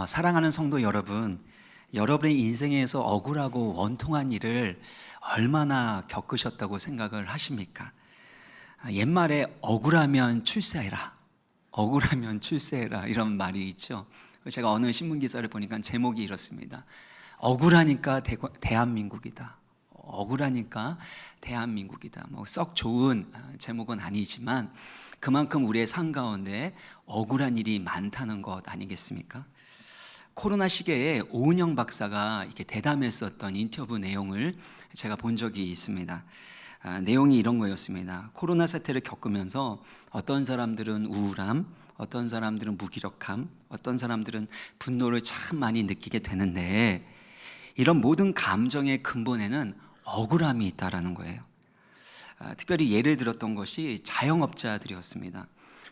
사랑하는 성도 여러분, 여러분의 인생에서 억울하고 원통한 일을 얼마나 겪으셨다고 생각을 하십니까? 옛말에 억울하면 출세해라, 억울하면 출세해라 이런 말이 있죠. 제가 어느 신문 기사를 보니까 제목이 이렇습니다. 억울하니까 대한민국이다. 억울하니까 대한민국이다. 뭐 썩 좋은 제목은 아니지만 그만큼 우리의 삶 가운데 억울한 일이 많다는 것 아니겠습니까? 코로나 시기에 오은영 박사가 이렇게 대담했었던 인터뷰 내용을 제가 본 적이 있습니다. 내용이 이런 거였습니다. 코로나 사태를 겪으면서 어떤 사람들은 우울함, 어떤 사람들은 무기력함, 어떤 사람들은 분노를 참 많이 느끼게 되는데 이런 모든 감정의 근본에는 억울함이 있다라는 거예요. 특별히 예를 들었던 것이 자영업자들이었습니다.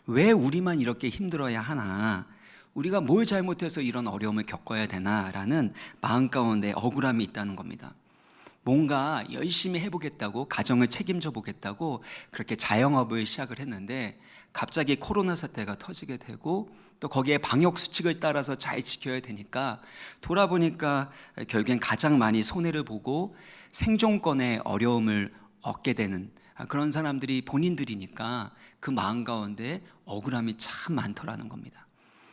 왜 우리만 이렇게 힘들어야 하나? 우리가 뭘 잘못해서 이런 어려움을 겪어야 되나라는 마음 가운데 억울함이 있다는 겁니다. 뭔가 열심히 해보겠다고, 가정을 책임져 보겠다고 그렇게 자영업을 시작을 했는데 갑자기 코로나 사태가 터지게 되고 또 거기에 방역 수칙을 따라서 잘 지켜야 되니까 돌아보니까 결국엔 가장 많이 손해를 보고 생존권의 어려움을 얻게 되는 그런 사람들이 본인들이니까 그 마음 가운데 억울함이 참 많더라는 겁니다.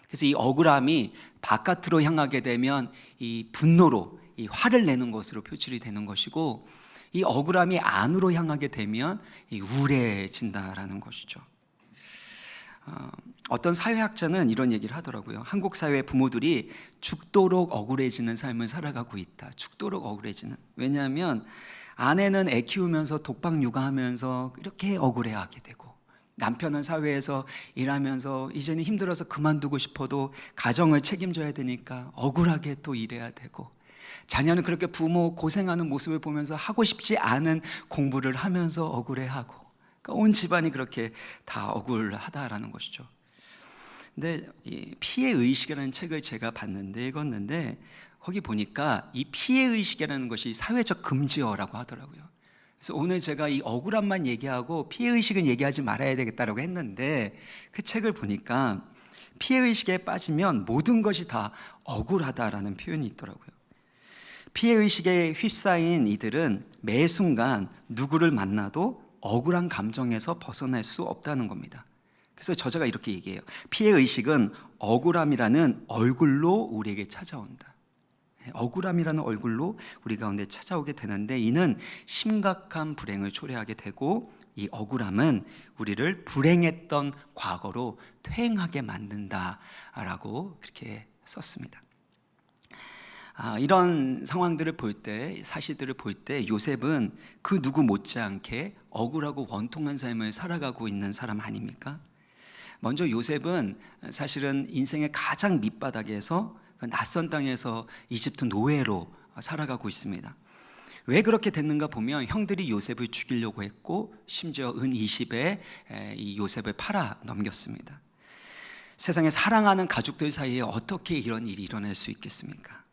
그래서 이 억울함이 바깥으로 향하게 되면 이 분노로, 이 화를 내는 것으로 표출이 되는 것이고, 이 억울함이 안으로 향하게 되면 이 우울해진다라는 것이죠. 어떤 사회학자는 이런 얘기를 하더라고요. 한국 사회 부모들이 죽도록 억울해지는 삶을 살아가고 있다. 죽도록 억울해지는. 왜냐하면 아내는 애 키우면서 독박 육아하면서 이렇게 억울해하게 되고, 남편은 사회에서 일하면서 이제는 힘들어서 그만두고 싶어도 가정을 책임져야 되니까 억울하게 또 일해야 되고, 자녀는 그렇게 부모 고생하는 모습을 보면서 하고 싶지 않은 공부를 하면서 억울해하고, 그러니까 온 집안이 그렇게 다 억울하다라는 것이죠. 근데 이 피해의식이라는 책을 제가 봤는데 읽었는데 거기 보니까 이 피해의식이라는 것이 사회적 금지어라고 하더라고요. 그래서 오늘 제가 이 억울함만 얘기하고 피해의식은 얘기하지 말아야 되겠다라고 했는데 그 책을 보니까 피해의식에 빠지면 모든 것이 다 억울하다라는 표현이 있더라고요. 피해의식에 휩싸인 이들은 매 순간 누구를 만나도 억울한 감정에서 벗어날 수 없다는 겁니다. 그래서 저자가 이렇게 얘기해요. 피해의식은 억울함이라는 얼굴로 우리에게 찾아온다. 억울함이라는 얼굴로 우리 가운데 찾아오게 되는데 이는 심각한 불행을 초래하게 되고 이 억울함은 우리를 불행했던 과거로 퇴행하게 만든다라고 그렇게 썼습니다. 이런 상황들을 볼 때, 사실들을 볼 때 요셉은 그 누구 못지않게 억울하고 원통한 삶을 살아가고 있는 사람 아닙니까? 먼저 요셉은 사실은 인생의 가장 밑바닥에서 낯선 땅에서 이집트 노예로 살아가고 있습니다. 왜 그렇게 됐는가 보면 형들이 요셉을 죽이려고 했고 심지어 은 20에 이 요셉을 팔아 넘겼습니다. 세상에 사랑하는 가족들 사이에 어떻게 이런 일이 일어날 수 있겠습니까?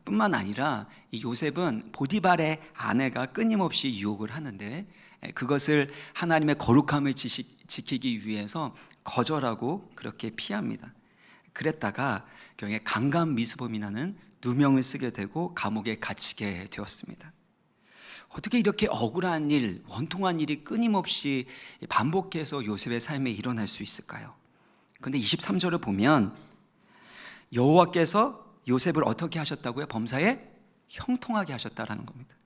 뿐만 아니라 이 요셉은 보디발의 아내가 끊임없이 유혹을 하는데 그것을 하나님의 거룩함을 지키기 위해서 거절하고 그렇게 피합니다. 그랬다가 경에 강간미수범이라는 누명을 쓰게 되고 감옥에 갇히게 되었습니다. 어떻게 이렇게 억울한 일, 원통한 일이 끊임없이 반복해서 요셉의 삶에 일어날 수 있을까요? 그런데 23절을 보면 여호와께서 요셉을 어떻게 하셨다고요? 범사에 형통하게 하셨다라는 겁니다.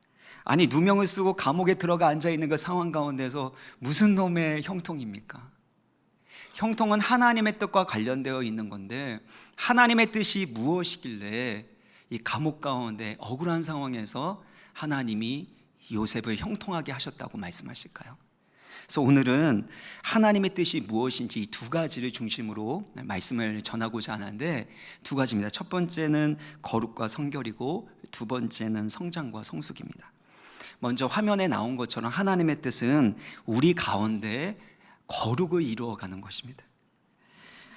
아니 누명을 쓰고 감옥에 들어가 앉아있는 그 상황 가운데서 무슨 놈의 형통입니까? 형통은 하나님의 뜻과 관련되어 있는 건데 하나님의 뜻이 무엇이길래 이 감옥 가운데 억울한 상황에서 하나님이 요셉을 형통하게 하셨다고 말씀하실까요? 그래서 오늘은 하나님의 뜻이 무엇인지 이 두 가지를 중심으로 말씀을 전하고자 하는데 두 가지입니다. 첫 번째는 거룩과 성결이고 두 번째는 성장과 성숙입니다. 먼저 화면에 나온 것처럼 하나님의 뜻은 우리 가운데 거룩을 이루어가는 것입니다.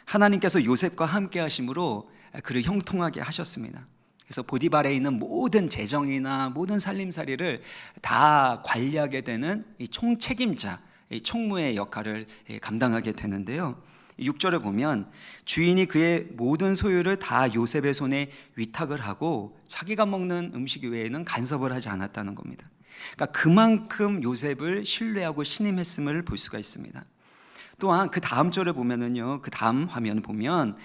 하나님께서 요셉과 함께 하심으로 그를 형통하게 하셨습니다. 그래서 보디발에 있는 모든 재정이나 모든 살림살이를 다 관리하게 되는 이 총책임자, 이 총무의 역할을 감당하게 되는데요. 6절에 보면 주인이 그의 모든 소유를 다 요셉의 손에 위탁을 하고 자기가 먹는 음식 외에는 간섭을 하지 않았다는 겁니다. 그러니까 그만큼 요셉을 신뢰하고 신임했음을 볼 수가 있습니다. 또한 그 다음 절에 보면은요, 그 다음 화면 보면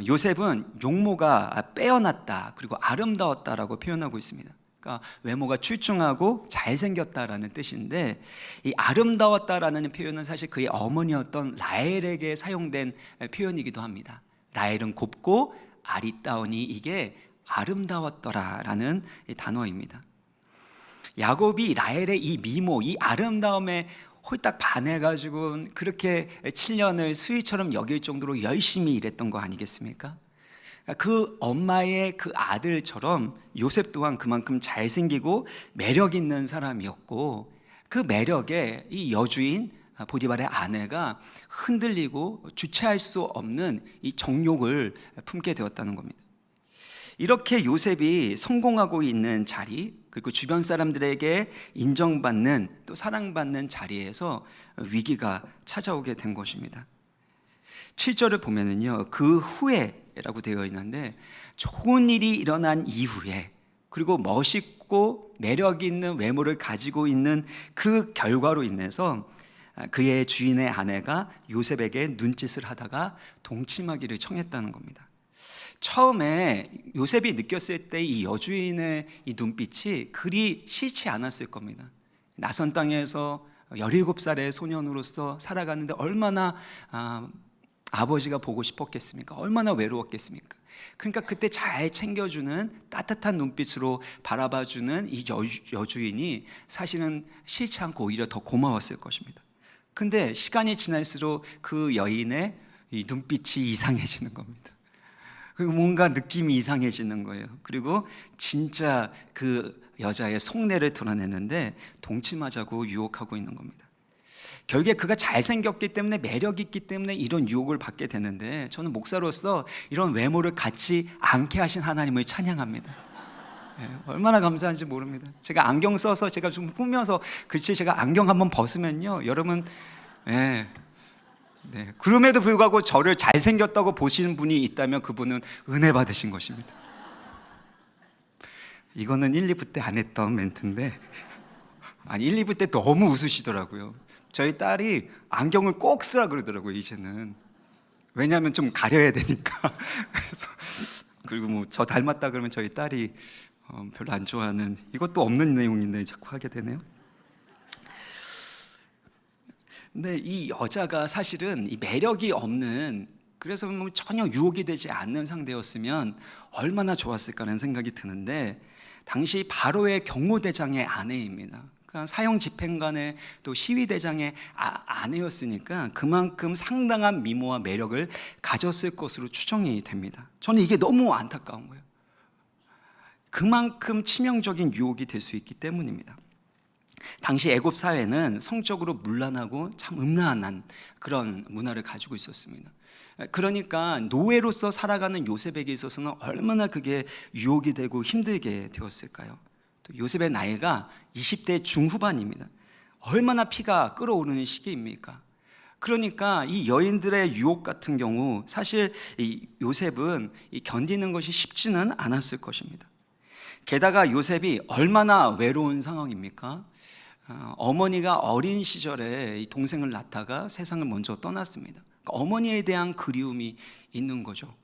요셉은 용모가 빼어났다 그리고 아름다웠다라고 표현하고 있습니다. 그러니까 외모가 출중하고 잘생겼다라는 뜻인데, 이 아름다웠다라는 표현은 사실 그의 어머니였던 라헬에게 사용된 표현이기도 합니다. 라헬은 곱고 아리따우니 이게 아름다웠더라라는 단어입니다. 야곱이 라헬의 이 미모, 이 아름다움에 홀딱 반해가지고 그렇게 7년을 수위처럼 여길 정도로 열심히 일했던 거 아니겠습니까? 그 엄마의 그 아들처럼 요셉 또한 그만큼 잘생기고 매력 있는 사람이었고, 그 매력에 이 여주인 보디발의 아내가 흔들리고 주체할 수 없는 이 정욕을 품게 되었다는 겁니다. 이렇게 요셉이 성공하고 있는 자리, 그리고 주변 사람들에게 인정받는 또 사랑받는 자리에서 위기가 찾아오게 된 것입니다. 7절을 보면은요, 그 후에라고 되어 있는데, 좋은 일이 일어난 이후에, 그리고 멋있고 매력 있는 외모를 가지고 있는 그 결과로 인해서 그의 주인의 아내가 요셉에게 눈짓을 하다가 동침하기를 청했다는 겁니다. 처음에 요셉이 느꼈을 때 이 여주인의 이 눈빛이 그리 싫지 않았을 겁니다. 낯선 땅에서 17살의 소년으로서 살아가는데 얼마나 아버지가 보고 싶었겠습니까? 얼마나 외로웠겠습니까? 그러니까 그때 잘 챙겨주는 따뜻한 눈빛으로 바라봐주는 이 여주인이 사실은 싫지 않고 오히려 더 고마웠을 것입니다. 근데 시간이 지날수록 그 여인의 이 눈빛이 이상해지는 겁니다. 그리고 뭔가 느낌이 이상해지는 거예요. 그리고 진짜 그 여자의 속내를 드러내는데 동침하자고 유혹하고 있는 겁니다. 결국에 그가 잘생겼기 때문에 매력이 있기 때문에 이런 유혹을 받게 되는데, 저는 목사로서 이런 외모를 갖지 않게 하신 하나님을 찬양합니다. 얼마나 감사한지 모릅니다. 제가 안경 써서 제가 좀 꾸며서, 그렇지, 제가 안경 한번 벗으면요, 여러분, 그럼에도 불구하고 저를 잘생겼다고 보시는 분이 있다면 그분은 은혜 받으신 것입니다. 이거는 1, 2부 때 안 했던 멘트인데, 1, 2부 때 너무 웃으시더라고요. 저희 딸이 안경을 꼭 쓰라 그러더라고요, 이제는. 왜냐하면 좀 가려야 되니까. 그래서, 그리고 뭐 저 닮았다 그러면 저희 딸이 별로 안 좋아하는, 이것도 없는 내용인데 자꾸 하게 되네요. 근데 이 여자가 사실은 이 매력이 없는, 그래서 뭐 전혀 유혹이 되지 않는 상대였으면 얼마나 좋았을까라는 생각이 드는데, 당시 바로의 경호대장의 아내입니다. 그러니까 사형 집행관의 또 시위대장의 아내였으니까 그만큼 상당한 미모와 매력을 가졌을 것으로 추정이 됩니다. 저는 이게 너무 안타까운 거예요. 그만큼 치명적인 유혹이 될 수 있기 때문입니다. 당시 애굽 사회는 성적으로 문란하고 참 음란한 그런 문화를 가지고 있었습니다. 그러니까 노예로서 살아가는 요셉에게 있어서는 얼마나 그게 유혹이 되고 힘들게 되었을까요? 또 요셉의 나이가 20대 중후반입니다. 얼마나 피가 끓어오르는 시기입니까? 그러니까 이 여인들의 유혹 같은 경우 사실 이 요셉은 견디는 것이 쉽지는 않았을 것입니다. 게다가 요셉이 얼마나 외로운 상황입니까? 어머니가 어린 시절에 동생을 낳다가 세상을 먼저 떠났습니다. 그러니까 어머니에 대한 그리움이 있는 거죠.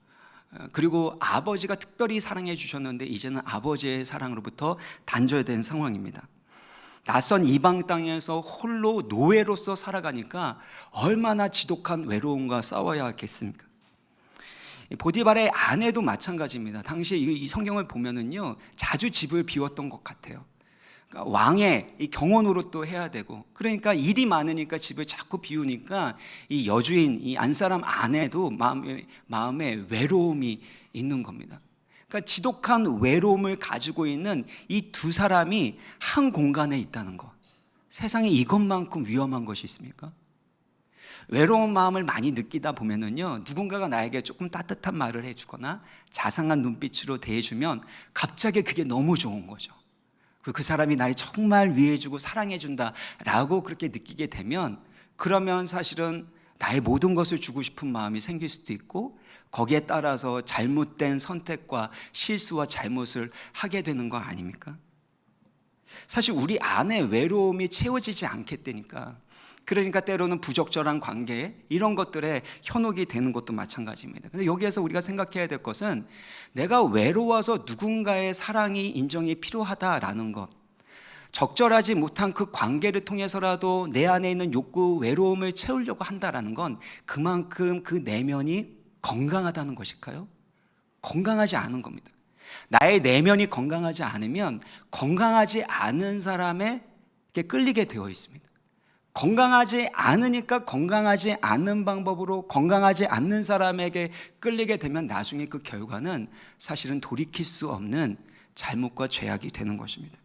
그리고 아버지가 특별히 사랑해 주셨는데 이제는 아버지의 사랑으로부터 단절된 상황입니다. 낯선 이방 땅에서 홀로 노예로서 살아가니까 얼마나 지독한 외로움과 싸워야 하겠습니까? 보디발의 아내도 마찬가지입니다. 당시 이 성경을 보면은요, 자주 집을 비웠던 것 같아요. 그러니까 왕의 이 경호노릇 또 해야 되고, 그러니까 일이 많으니까 집을 자꾸 비우니까 이 여주인, 이 안사람 아내도 마음에 외로움이 있는 겁니다. 그러니까 지독한 외로움을 가지고 있는 이 두 사람이 한 공간에 있다는 것. 세상에 이것만큼 위험한 것이 있습니까? 외로운 마음을 많이 느끼다 보면은요, 누군가가 나에게 조금 따뜻한 말을 해주거나 자상한 눈빛으로 대해주면 갑자기 그게 너무 좋은 거죠. 그 사람이 나를 정말 위해주고 사랑해준다라고 그렇게 느끼게 되면, 그러면 사실은 나의 모든 것을 주고 싶은 마음이 생길 수도 있고, 거기에 따라서 잘못된 선택과 실수와 잘못을 하게 되는 거 아닙니까? 사실 우리 안에 외로움이 채워지지 않겠다니까. 그러니까 때로는 부적절한 관계, 이런 것들에 현혹이 되는 것도 마찬가지입니다. 근데 여기에서 우리가 생각해야 될 것은, 내가 외로워서 누군가의 사랑이, 인정이 필요하다라는 것, 적절하지 못한 그 관계를 통해서라도 내 안에 있는 욕구, 외로움을 채우려고 한다라는 건 그만큼 그 내면이 건강하다는 것일까요? 건강하지 않은 겁니다. 나의 내면이 건강하지 않으면 건강하지 않은 사람에게 끌리게 되어 있습니다. 건강하지 않으니까 건강하지 않는 방법으로 건강하지 않는 사람에게 끌리게 되면 나중에 그 결과는 사실은 돌이킬 수 없는 잘못과 죄악이 되는 것입니다.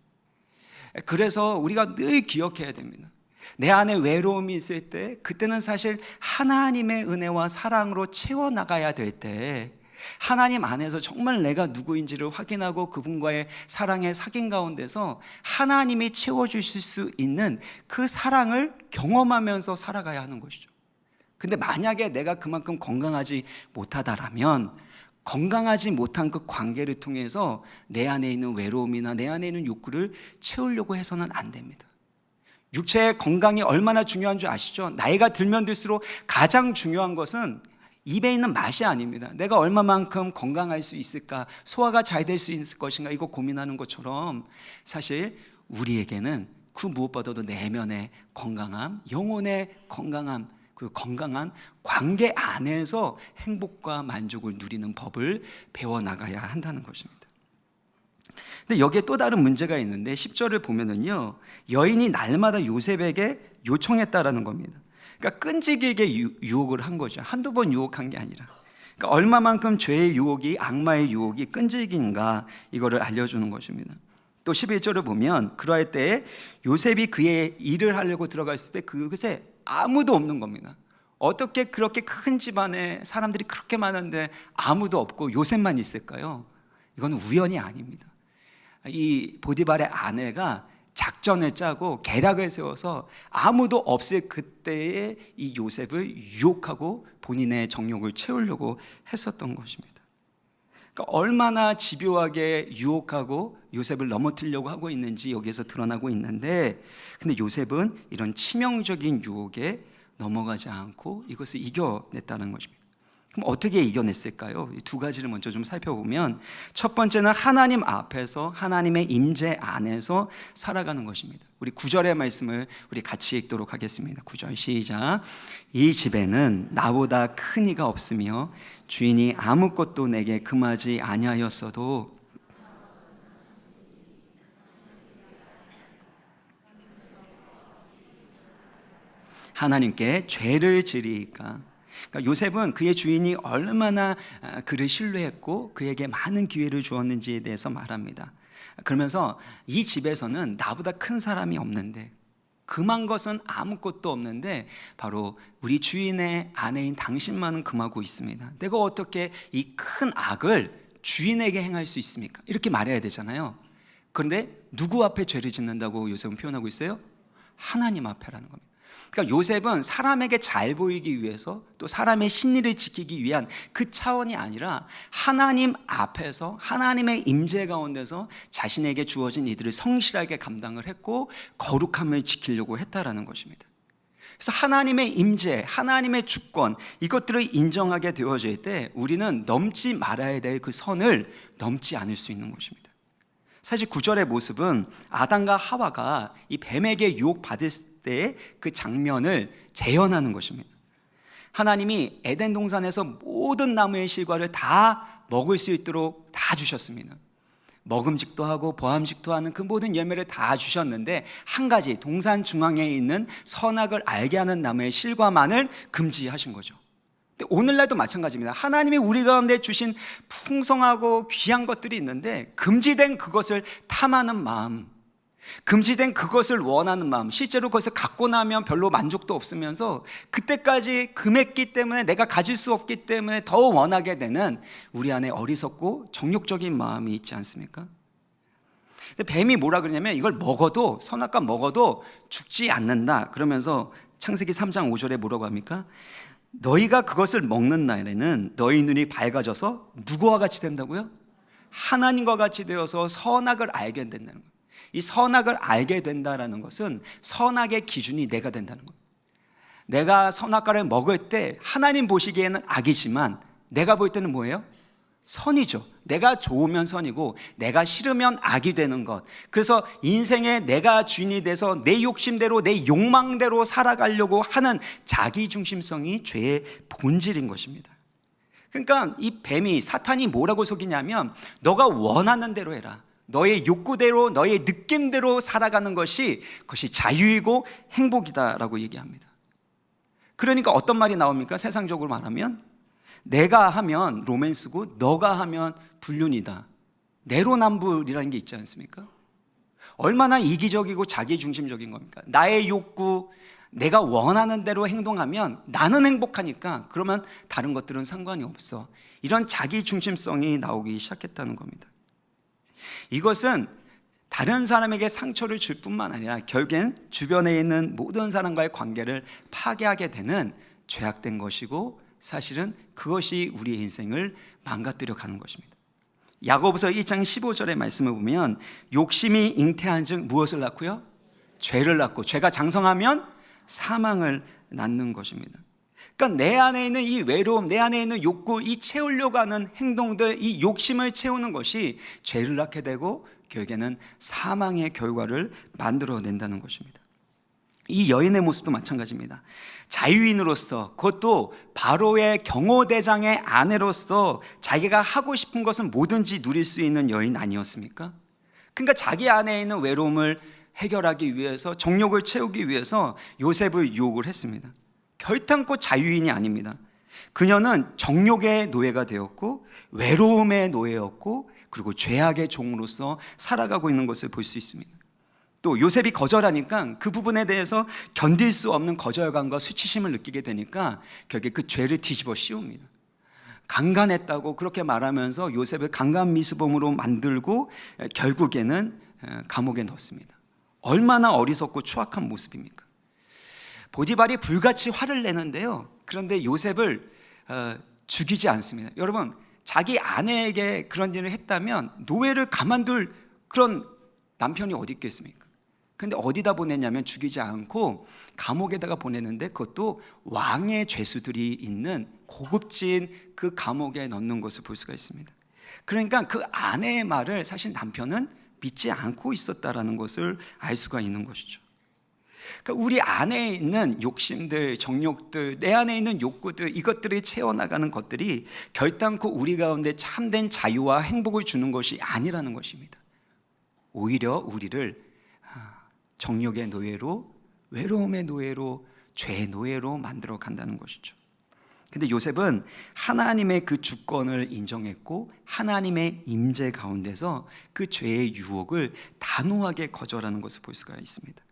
그래서 우리가 늘 기억해야 됩니다. 내 안에 외로움이 있을 때, 그때는 사실 하나님의 은혜와 사랑으로 채워나가야 될 때, 하나님 안에서 정말 내가 누구인지를 확인하고 그분과의 사랑의 사귐 가운데서 하나님이 채워주실 수 있는 그 사랑을 경험하면서 살아가야 하는 것이죠. 근데 만약에 내가 그만큼 건강하지 못하다라면, 건강하지 못한 그 관계를 통해서 내 안에 있는 외로움이나 내 안에 있는 욕구를 채우려고 해서는 안 됩니다. 육체의 건강이 얼마나 중요한 줄 아시죠? 나이가 들면 들수록 가장 중요한 것은 입에 있는 맛이 아닙니다. 내가 얼마만큼 건강할 수 있을까, 소화가 잘 될 수 있을 것인가, 이거 고민하는 것처럼 사실 우리에게는 그 무엇보다도 내면의 건강함, 영혼의 건강함, 그 건강한 관계 안에서 행복과 만족을 누리는 법을 배워나가야 한다는 것입니다. 근데 여기에 또 다른 문제가 있는데, 10절을 보면은요, 여인이 날마다 요셉에게 요청했다라는 겁니다. 그러니까 끈질기게 유혹을 한 거죠. 한두 번 유혹한 게 아니라. 그러니까 얼마만큼 죄의 유혹이, 악마의 유혹이 끈질긴가, 이거를 알려주는 것입니다. 또 11절을 보면, 그러할 때에 요셉이 그의 일을 하려고 들어갔을 때 그곳에 아무도 없는 겁니다. 어떻게 그렇게 큰 집안에 사람들이 그렇게 많은데 아무도 없고 요셉만 있을까요? 이건 우연이 아닙니다. 이 보디발의 아내가 작전을 짜고 계략을 세워서 아무도 없을 그때에 이 요셉을 유혹하고 본인의 정욕을 채우려고 했었던 것입니다. 그러니까 얼마나 집요하게 유혹하고 요셉을 넘어뜨리려고 하고 있는지 여기에서 드러나고 있는데, 근데 요셉은 이런 치명적인 유혹에 넘어가지 않고 이것을 이겨냈다는 것입니다. 그럼 어떻게 이겨냈을까요? 이 두 가지를 먼저 좀 살펴보면, 첫 번째는 하나님 앞에서, 하나님의 임재 안에서 살아가는 것입니다. 우리 9절의 말씀을 우리 같이 읽도록 하겠습니다. 9절 시작. 이 집에는 나보다 큰 이가 없으며 주인이 아무것도 내게 금하지 아니하였어도 하나님께 죄를 지리까. 그러니까 요셉은 그의 주인이 얼마나 그를 신뢰했고 그에게 많은 기회를 주었는지에 대해서 말합니다. 그러면서 이 집에서는 나보다 큰 사람이 없는데, 금한 것은 아무것도 없는데 바로 우리 주인의 아내인 당신만은 금하고 있습니다. 내가 어떻게 이 큰 악을 주인에게 행할 수 있습니까? 이렇게 말해야 되잖아요. 그런데 누구 앞에 죄를 짓는다고 요셉은 표현하고 있어요? 하나님 앞에라는 겁니다. 그러니까 요셉은 사람에게 잘 보이기 위해서, 또 사람의 신의를 지키기 위한 그 차원이 아니라 하나님 앞에서, 하나님의 임재 가운데서 자신에게 주어진 이들을 성실하게 감당을 했고 거룩함을 지키려고 했다라는 것입니다. 그래서 하나님의 임재, 하나님의 주권, 이것들을 인정하게 되어질 때 우리는 넘지 말아야 될 그 선을 넘지 않을 수 있는 것입니다. 사실 9절의 모습은 아담과 하와가 이 뱀에게 유혹받을 때의 그 장면을 재현하는 것입니다. 하나님이 에덴 동산에서 모든 나무의 실과를 다 먹을 수 있도록 다 주셨습니다. 먹음직도 하고 보암직도 하는 그 모든 열매를 다 주셨는데, 한 가지 동산 중앙에 있는 선악을 알게 하는 나무의 실과만을 금지하신 거죠. 오늘날도 마찬가지입니다. 하나님이 우리 가운데 주신 풍성하고 귀한 것들이 있는데 금지된 그것을 탐하는 마음, 금지된 그것을 원하는 마음, 실제로 그것을 갖고 나면 별로 만족도 없으면서 그때까지 금했기 때문에, 내가 가질 수 없기 때문에 더 원하게 되는 우리 안에 어리석고 정욕적인 마음이 있지 않습니까? 근데 뱀이 뭐라 그러냐면, 이걸 먹어도, 선악과 먹어도 죽지 않는다 그러면서 창세기 3장 5절에 뭐라고 합니까? 너희가 그것을 먹는 날에는 너희 눈이 밝아져서 누구와 같이 된다고요? 하나님과 같이 되어서 선악을 알게 된다는 거예요. 이 선악을 알게 된다는 것은 선악의 기준이 내가 된다는 거예요. 내가 선악과를 먹을 때 하나님 보시기에는 악이지만 내가 볼 때는 뭐예요? 선이죠. 내가 좋으면 선이고 내가 싫으면 악이 되는 것. 그래서 인생에 내가 주인이 돼서 내 욕심대로 내 욕망대로 살아가려고 하는 자기중심성이 죄의 본질인 것입니다. 그러니까 이 뱀이, 사탄이 뭐라고 속이냐면 너가 원하는 대로 해라, 너의 욕구대로 너의 느낌대로 살아가는 것이 그것이 자유이고 행복이다라고 얘기합니다. 그러니까 어떤 말이 나옵니까? 세상적으로 말하면 내가 하면 로맨스고 너가 하면 불륜이다. 내로남불이라는 게 있지 않습니까? 얼마나 이기적이고 자기중심적인 겁니까? 나의 욕구, 내가 원하는 대로 행동하면 나는 행복하니까 그러면 다른 것들은 상관이 없어. 이런 자기중심성이 나오기 시작했다는 겁니다. 이것은 다른 사람에게 상처를 줄 뿐만 아니라 결국엔 주변에 있는 모든 사람과의 관계를 파괴하게 되는 죄악된 것이고, 사실은 그것이 우리의 인생을 망가뜨려 가는 것입니다. 야고보서 1장 15절의 말씀을 보면 욕심이 잉태한 즉 무엇을 낳고요? 죄를 낳고 죄가 장성하면 사망을 낳는 것입니다. 그러니까 내 안에 있는 이 외로움, 내 안에 있는 욕구, 이 채우려고 하는 행동들, 이 욕심을 채우는 것이 죄를 낳게 되고 결국에는 사망의 결과를 만들어낸다는 것입니다. 이 여인의 모습도 마찬가지입니다. 자유인으로서, 그것도 바로의 경호대장의 아내로서 자기가 하고 싶은 것은 뭐든지 누릴 수 있는 여인 아니었습니까? 그러니까 자기 안에 있는 외로움을 해결하기 위해서, 정욕을 채우기 위해서 요셉을 유혹을 했습니다. 결탄코 자유인이 아닙니다. 그녀는 정욕의 노예가 되었고 외로움의 노예였고 그리고 죄악의 종으로서 살아가고 있는 것을 볼 수 있습니다. 또 요셉이 거절하니까 그 부분에 대해서 견딜 수 없는 거절감과 수치심을 느끼게 되니까 결국에 그 죄를 뒤집어 씌웁니다. 강간했다고 그렇게 말하면서 요셉을 강간미수범으로 만들고 결국에는 감옥에 넣습니다. 얼마나 어리석고 추악한 모습입니까? 보디발이 불같이 화를 내는데요, 그런데 요셉을 죽이지 않습니다. 여러분, 자기 아내에게 그런 일을 했다면 노예를 가만둘 그런 남편이 어디 있겠습니까? 근데 어디다 보냈냐면 죽이지 않고 감옥에다가 보내는데, 그것도 왕의 죄수들이 있는 고급진 그 감옥에 넣는 것을 볼 수가 있습니다. 그러니까 그 아내의 말을 사실 남편은 믿지 않고 있었다라는 것을 알 수가 있는 것이죠. 그러니까 우리 안에 있는 욕심들, 정욕들, 내 안에 있는 욕구들, 이것들이 채워나가는 것들이 결단코 우리 가운데 참된 자유와 행복을 주는 것이 아니라는 것입니다. 오히려 우리를 정욕의 노예로, 외로움의 노예로, 죄의 노예로 만들어 간다는 것이죠. 근데 요셉은 하나님의 그 주권을 인정했고 하나님의 임재 가운데서 그 죄의 유혹을 단호하게 거절하는 것을 볼 수가 있습니다.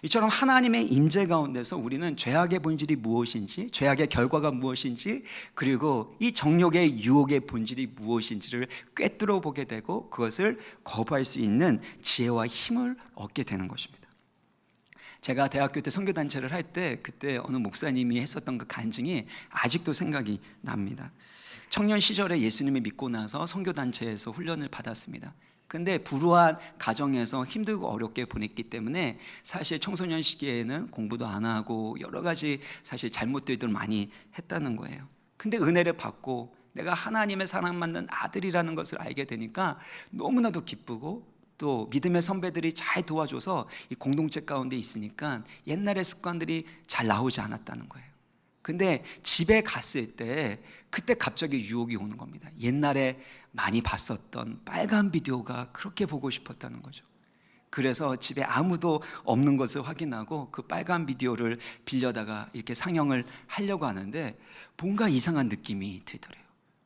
이처럼 하나님의 임재 가운데서 우리는 죄악의 본질이 무엇인지, 죄악의 결과가 무엇인지, 그리고 이 정욕의 유혹의 본질이 무엇인지를 꿰뚫어 보게 되고 그것을 거부할 수 있는 지혜와 힘을 얻게 되는 것입니다. 제가 대학교 때 선교단체를 할 때 그때 어느 목사님이 했었던 그 간증이 아직도 생각이 납니다. 청년 시절에 예수님을 믿고 나서 선교단체에서 훈련을 받았습니다. 근데 불우한 가정에서 힘들고 어렵게 보냈기 때문에 사실 청소년 시기에는 공부도 안 하고 여러 가지 사실 잘못들을 많이 했다는 거예요. 근데 은혜를 받고 내가 하나님의 사랑받는 아들이라는 것을 알게 되니까 너무나도 기쁘고, 또 믿음의 선배들이 잘 도와줘서 이 공동체 가운데 있으니까 옛날의 습관들이 잘 나오지 않았다는 거예요. 근데 집에 갔을 때 그때 갑자기 유혹이 오는 겁니다. 옛날에 많이 봤었던 빨간 비디오가 그렇게 보고 싶었다는 거죠. 그래서 집에 아무도 없는 것을 확인하고 그 빨간 비디오를 빌려다가 이렇게 상영을 하려고 하는데 뭔가 이상한 느낌이 들더래요.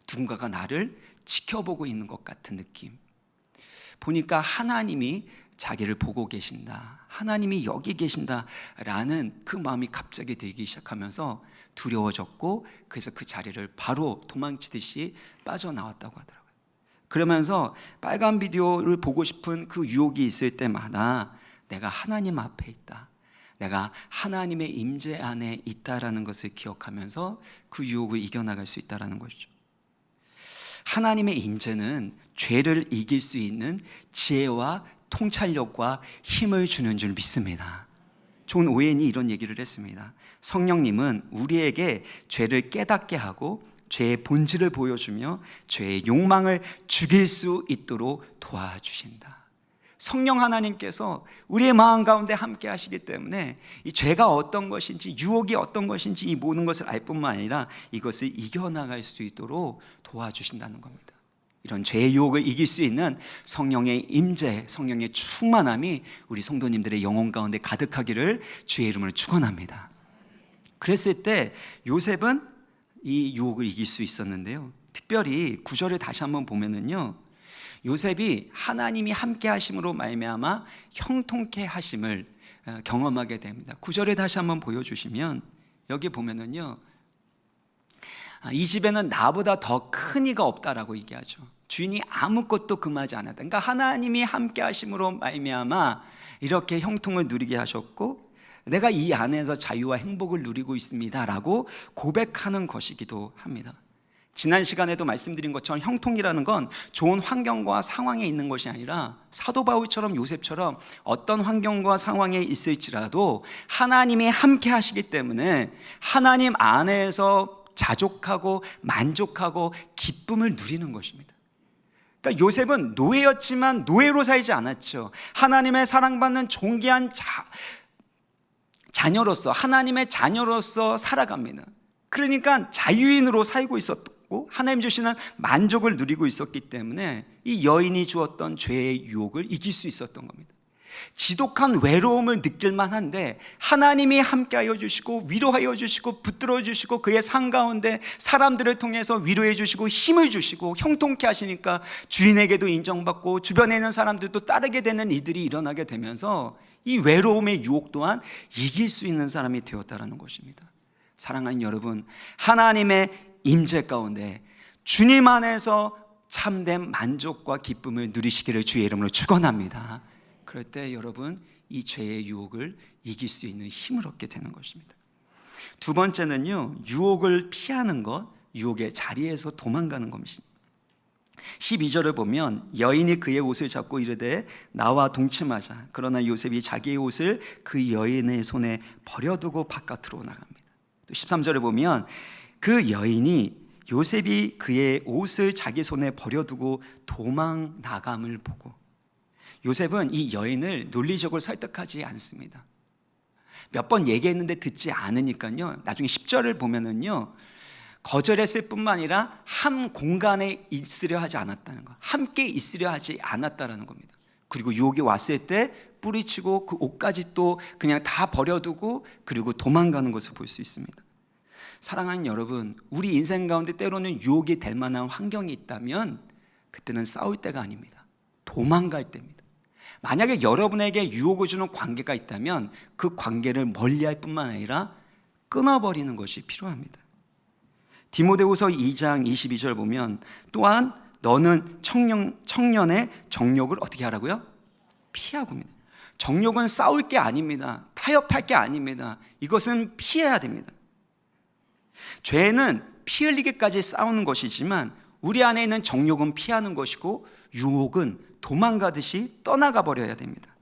누군가가 나를 지켜보고 있는 것 같은 느낌. 보니까 하나님이 자기를 보고 계신다, 하나님이 여기 계신다라는 그 마음이 갑자기 들기 시작하면서 두려워졌고, 그래서 그 자리를 바로 도망치듯이 빠져나왔다고 하더라고요. 그러면서 빨간 비디오를 보고 싶은 그 유혹이 있을 때마다 내가 하나님 앞에 있다, 내가 하나님의 임재 안에 있다라는 것을 기억하면서 그 유혹을 이겨나갈 수 있다라는 것이죠. 하나님의 임재는 죄를 이길 수 있는 지혜와 통찰력과 힘을 주는 줄 믿습니다. 존 오웬이 이런 얘기를 했습니다. 성령님은 우리에게 죄를 깨닫게 하고 죄의 본질을 보여주며 죄의 욕망을 죽일 수 있도록 도와주신다. 성령 하나님께서 우리의 마음 가운데 함께 하시기 때문에 이 죄가 어떤 것인지, 유혹이 어떤 것인지 이 모든 것을 알 뿐만 아니라 이것을 이겨나갈 수 있도록 도와주신다는 겁니다. 이런 죄의 유혹을 이길 수 있는 성령의 임재, 성령의 충만함이 우리 성도님들의 영혼 가운데 가득하기를 주의 이름으로 축원합니다. 그랬을 때 요셉은 이 유혹을 이길 수 있었는데요, 특별히 9절을 다시 한번 보면은요, 요셉이 하나님이 함께 하심으로 말미암아 형통케 하심을 경험하게 됩니다. 9절을 다시 한번 보여주시면 여기 보면은요, 이 집에는 나보다 더 큰 이가 없다라고 얘기하죠. 주인이 아무것도 금하지 않았다. 그러니까 하나님이 함께 하심으로 말미암아 이렇게 형통을 누리게 하셨고 내가 이 안에서 자유와 행복을 누리고 있습니다라고 고백하는 것이기도 합니다. 지난 시간에도 말씀드린 것처럼 형통이라는 건 좋은 환경과 상황에 있는 것이 아니라 사도 바울처럼 요셉처럼 어떤 환경과 상황에 있을지라도 하나님이 함께 하시기 때문에 하나님 안에서 자족하고 만족하고 기쁨을 누리는 것입니다. 그러니까 요셉은 노예였지만 노예로 살지 않았죠. 하나님의 사랑받는 존귀한 자녀로서, 하나님의 자녀로서 살아갑니다. 그러니까 자유인으로 살고 있었고 하나님 주시는 만족을 누리고 있었기 때문에 이 여인이 주었던 죄의 유혹을 이길 수 있었던 겁니다. 지독한 외로움을 느낄 만한데 하나님이 함께하여 주시고 위로하여 주시고 붙들어 주시고 그의 삶 가운데 사람들을 통해서 위로해 주시고 힘을 주시고 형통케 하시니까 주인에게도 인정받고 주변에 있는 사람들도 따르게 되는 일들이 일어나게 되면서 이 외로움의 유혹 또한 이길 수 있는 사람이 되었다는 것입니다. 사랑하는 여러분, 하나님의 임재 가운데 주님 안에서 참된 만족과 기쁨을 누리시기를 주의 이름으로 축원합니다. 그럴 때 여러분, 이 죄의 유혹을 이길 수 있는 힘을 얻게 되는 것입니다. 두 번째는요, 유혹을 피하는 것, 유혹의 자리에서 도망가는 것입니다. 12절을 보면 여인이 그의 옷을 잡고 이르되 나와 동침하자. 그러나 요셉이 자기의 옷을 그 여인의 손에 버려두고 바깥으로 나갑니다. 또 13절에 보면 그 여인이 요셉이 그의 옷을 자기 손에 버려두고 도망 나감을 보고, 요셉은 이 여인을 논리적으로 설득하지 않습니다. 몇 번 얘기했는데 듣지 않으니까요, 나중에 10절을 보면은요, 거절했을 뿐만 아니라 한 공간에 있으려 하지 않았다는 것, 함께 있으려 하지 않았다라는 겁니다. 그리고 유혹이 왔을 때 뿌리치고 그 옷까지 또 그냥 다 버려두고 그리고 도망가는 것을 볼 수 있습니다. 사랑하는 여러분, 우리 인생 가운데 때로는 유혹이 될 만한 환경이 있다면 그때는 싸울 때가 아닙니다. 도망갈 때입니다. 만약에 여러분에게 유혹을 주는 관계가 있다면 그 관계를 멀리할 뿐만 아니라 끊어버리는 것이 필요합니다. 디모데후서 2장 22절 보면 또한 너는 청년의 정욕을 어떻게 하라고요? 피하고입니다. 정욕은 싸울 게 아닙니다. 타협할 게 아닙니다. 이것은 피해야 됩니다. 죄는 피 흘리기까지 싸우는 것이지만 우리 안에 있는 정욕은 피하는 것이고 유혹은 도망가듯이 떠나가 버려야 됩니다.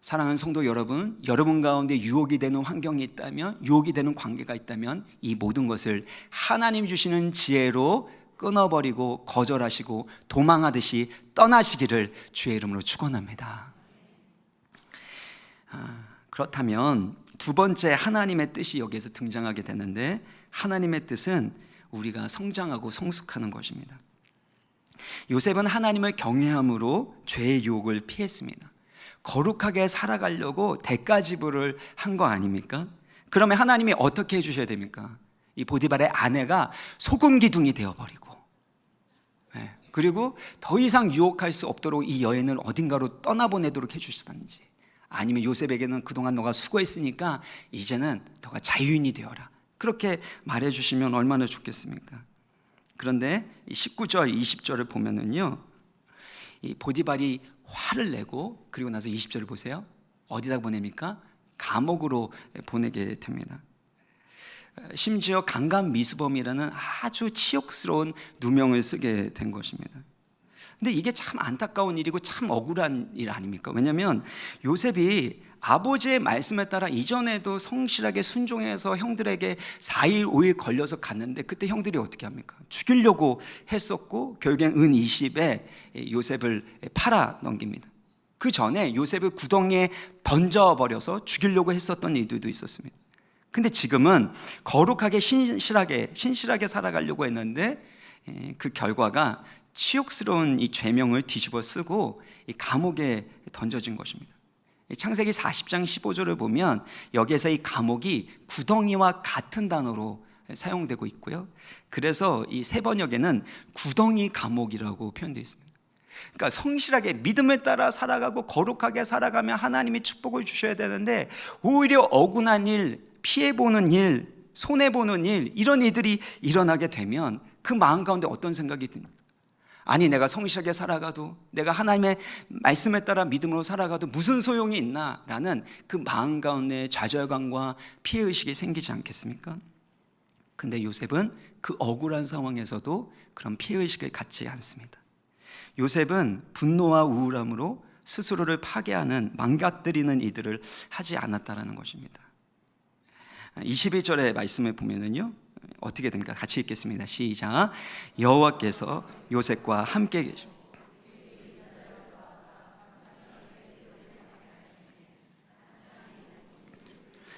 사랑하는 성도 여러분, 여러분 가운데 유혹이 되는 환경이 있다면, 유혹이 되는 관계가 있다면 이 모든 것을 하나님 주시는 지혜로 끊어버리고 거절하시고 도망하듯이 떠나시기를 주의 이름으로 축원합니다. 그렇다면 두 번째 하나님의 뜻이 여기에서 등장하게 되는데, 하나님의 뜻은 우리가 성장하고 성숙하는 것입니다. 요셉은 하나님을 경외함으로 죄의 유혹을 피했습니다. 거룩하게 살아가려고 대가지불을 한 거 아닙니까? 그러면 하나님이 어떻게 해주셔야 됩니까? 이 보디발의 아내가 소금 기둥이 되어버리고, 그리고 더 이상 유혹할 수 없도록 이 여인을 어딘가로 떠나보내도록 해주시든지, 아니면 요셉에게는 그동안 너가 수고했으니까 이제는 너가 자유인이 되어라, 그렇게 말해주시면 얼마나 좋겠습니까? 그런데 19절, 20절을 보면은요, 이 보디발이 화를 내고 그리고 나서 20절을 보세요. 어디다 보냅니까? 감옥으로 보내게 됩니다. 심지어 강간미수범이라는 아주 치욕스러운 누명을 쓰게 된 것입니다. 근데 이게 참 안타까운 일이고 참 억울한 일 아닙니까? 왜냐하면 요셉이 아버지의 말씀에 따라 이전에도 성실하게 순종해서 형들에게 4일 5일 걸려서 갔는데, 그때 형들이 어떻게 합니까? 죽이려고 했었고 결국엔 은 20에 요셉을 팔아 넘깁니다. 그 전에 요셉을 구덩이에 던져버려서 죽이려고 했었던 일들도 있었습니다. 근데 지금은 거룩하게 신실하게 살아가려고 했는데 그 결과가 치욕스러운 이 죄명을 뒤집어 쓰고 이 감옥에 던져진 것입니다. 창세기 40장 15절을 보면 여기에서 이 감옥이 구덩이와 같은 단어로 사용되고 있고요. 그래서 이 새 번역에는 구덩이 감옥이라고 표현되어 있습니다. 그러니까 성실하게 믿음에 따라 살아가고 거룩하게 살아가면 하나님이 축복을 주셔야 되는데, 오히려 억울한 일, 피해보는 일, 손해보는 일, 이런 일들이 일어나게 되면 그 마음 가운데 어떤 생각이 듭니까? 아니, 내가 성실하게 살아가도, 내가 하나님의 말씀에 따라 믿음으로 살아가도 무슨 소용이 있나? 라는 그 마음 가운데 좌절감과 피해의식이 생기지 않겠습니까? 근데 요셉은 그 억울한 상황에서도 그런 피해의식을 갖지 않습니다. 요셉은 분노와 우울함으로 스스로를 파괴하는, 망가뜨리는 이들을 하지 않았다는 것입니다. 21절의 말씀을 보면은요, 어떻게 됩니까? 같이 읽겠습니다. 시작. 여호와께서 요셉과 함께 계시.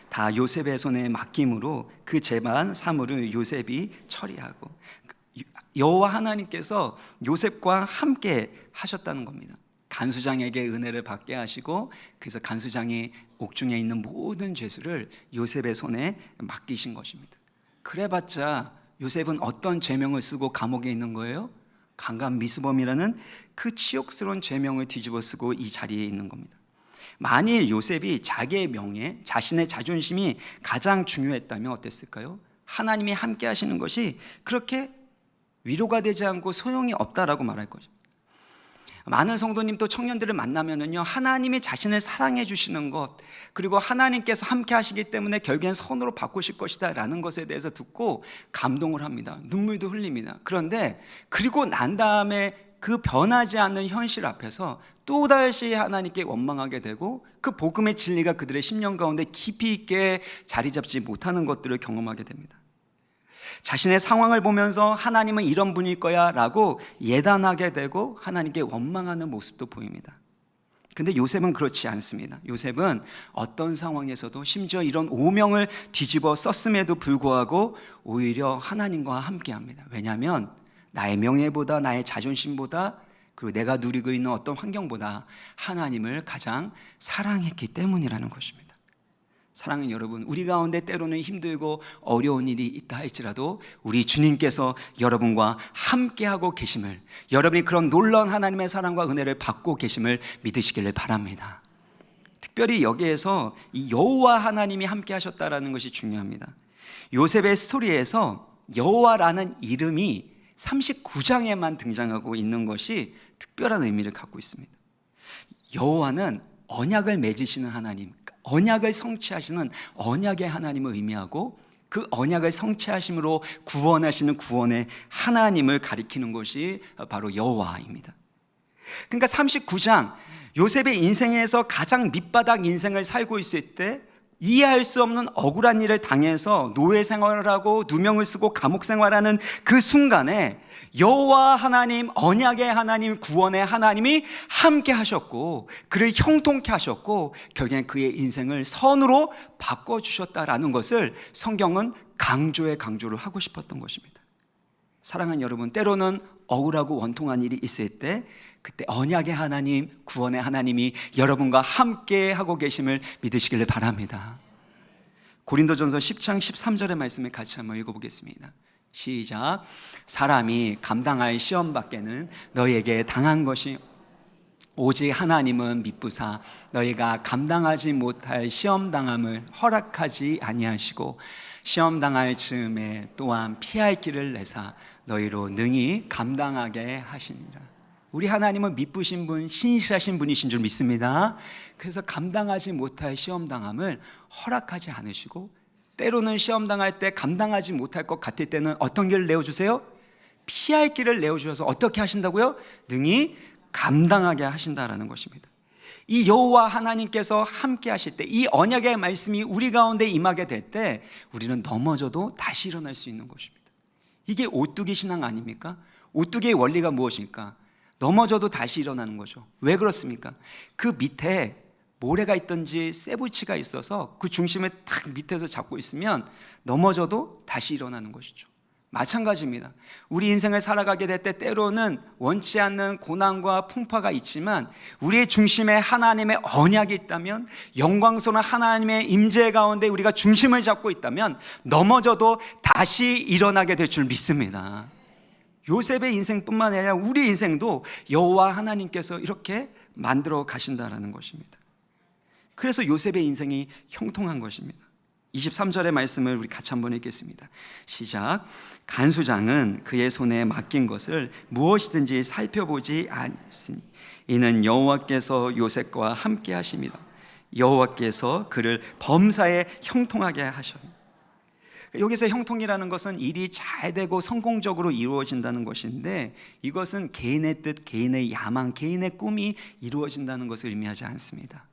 다 요셉의 손에 맡김으로 그 재반 사물을 요셉이 처리하고, 여호와 하나님께서 요셉과 함께 하셨다는 겁니다. 간수장에게 은혜를 받게 하시고, 그래서 간수장이 옥중에 있는 모든 죄수를 요셉의 손에 맡기신 것입니다. 그래봤자 요셉은 어떤 죄명을 쓰고 감옥에 있는 거예요? 강간미수범이라는 그 치욕스러운 죄명을 뒤집어 쓰고 이 자리에 있는 겁니다. 만일 요셉이 자기의 명예, 자신의 자존심이 가장 중요했다면 어땠을까요? 하나님이 함께 하시는 것이 그렇게 위로가 되지 않고 소용이 없다라고 말할 거죠. 많은 성도님 또 청년들을 만나면은요, 하나님이 자신을 사랑해 주시는 것, 그리고 하나님께서 함께 하시기 때문에 결국엔 선으로 바꾸실 것이다 라는 것에 대해서 듣고 감동을 합니다. 눈물도 흘립니다. 그런데 그리고 난 다음에 그 변하지 않는 현실 앞에서 또다시 하나님께 원망하게 되고, 그 복음의 진리가 그들의 심령 가운데 깊이 있게 자리 잡지 못하는 것들을 경험하게 됩니다. 자신의 상황을 보면서 하나님은 이런 분일 거야 라고 예단하게 되고 하나님께 원망하는 모습도 보입니다. 근데 요셉은 그렇지 않습니다. 요셉은 어떤 상황에서도, 심지어 이런 오명을 뒤집어 썼음에도 불구하고 오히려 하나님과 함께 합니다. 왜냐하면 나의 명예보다, 나의 자존심보다, 그리고 내가 누리고 있는 어떤 환경보다 하나님을 가장 사랑했기 때문이라는 것입니다. 사랑하는 여러분, 우리 가운데 때로는 힘들고 어려운 일이 있다 할지라도 우리 주님께서 여러분과 함께하고 계심을, 여러분이 그런 놀라운 하나님의 사랑과 은혜를 받고 계심을 믿으시기를 바랍니다. 특별히 여기에서 이 여호와 하나님이 함께 하셨다라는 것이 중요합니다. 요셉의 스토리에서 여호와라는 이름이 39장에만 등장하고 있는 것이 특별한 의미를 갖고 있습니다. 여호와는 언약을 맺으시는 하나님, 언약을 성취하시는 언약의 하나님을 의미하고, 그 언약을 성취하심으로 구원하시는 구원의 하나님을 가리키는 것이 바로 여호와입니다. 그러니까 39장, 요셉의 인생에서 가장 밑바닥 인생을 살고 있을 때 이해할 수 없는 억울한 일을 당해서 노예 생활을 하고 누명을 쓰고 감옥 생활하는 그 순간에 여호와 하나님, 언약의 하나님, 구원의 하나님이 함께 하셨고 그를 형통케 하셨고 결국엔 그의 인생을 선으로 바꿔주셨다라는 것을 성경은 강조를 하고 싶었던 것입니다. 사랑하는 여러분, 때로는 억울하고 원통한 일이 있을 때 그때 언약의 하나님, 구원의 하나님이 여러분과 함께 하고 계심을 믿으시기를 바랍니다. 고린도전서 10장 13절의 말씀을 같이 한번 읽어보겠습니다. 시작. 사람이 감당할 시험 밖에는 너희에게 당한 것이 오직 하나님은 미쁘사 너희가 감당하지 못할 시험 당함을 허락하지 아니하시고 시험 당할 즈음에 또한 피할 길을 내사 너희로 능히 감당하게 하시니라. 우리 하나님은 미쁘신 분, 신실하신 분이신 줄 믿습니다. 그래서 감당하지 못할 시험당함을 허락하지 않으시고, 때로는 시험당할 때 감당하지 못할 것 같을 때는 어떤 길을 내어주세요? 피할 길을 내어주셔서 어떻게 하신다고요? 능히 감당하게 하신다라는 것입니다. 이 여호와 하나님께서 함께 하실 때, 이 언약의 말씀이 우리 가운데 임하게 될 때 우리는 넘어져도 다시 일어날 수 있는 것입니다. 이게 오뚜기 신앙 아닙니까? 오뚜기의 원리가 무엇입니까? 넘어져도 다시 일어나는 거죠. 왜 그렇습니까? 그 밑에 모래가 있든지 쇠붙이가 있어서 그 중심을 탁 밑에서 잡고 있으면 넘어져도 다시 일어나는 것이죠. 마찬가지입니다. 우리 인생을 살아가게 될 때 때로는 원치 않는 고난과 풍파가 있지만 우리의 중심에 하나님의 언약이 있다면, 영광스러운 하나님의 임재 가운데 우리가 중심을 잡고 있다면 넘어져도 다시 일어나게 될 줄 믿습니다. 요셉의 인생뿐만 아니라 우리 인생도 여호와 하나님께서 이렇게 만들어 가신다라는 것입니다. 그래서 요셉의 인생이 형통한 것입니다. 23절의 말씀을 우리 같이 한번 읽겠습니다. 시작. 간수장은 그의 손에 맡긴 것을 무엇이든지 살펴보지 않았으니 이는 여호와께서 요셉과 함께 하심이라. 여호와께서 그를 범사에 형통하게 하셨습니다. 여기서 형통이라는 것은 일이 잘 되고 성공적으로 이루어진다는 것인데, 이것은 개인의 뜻, 개인의 야망, 개인의 꿈이 이루어진다는 것을 의미하지 않습니다.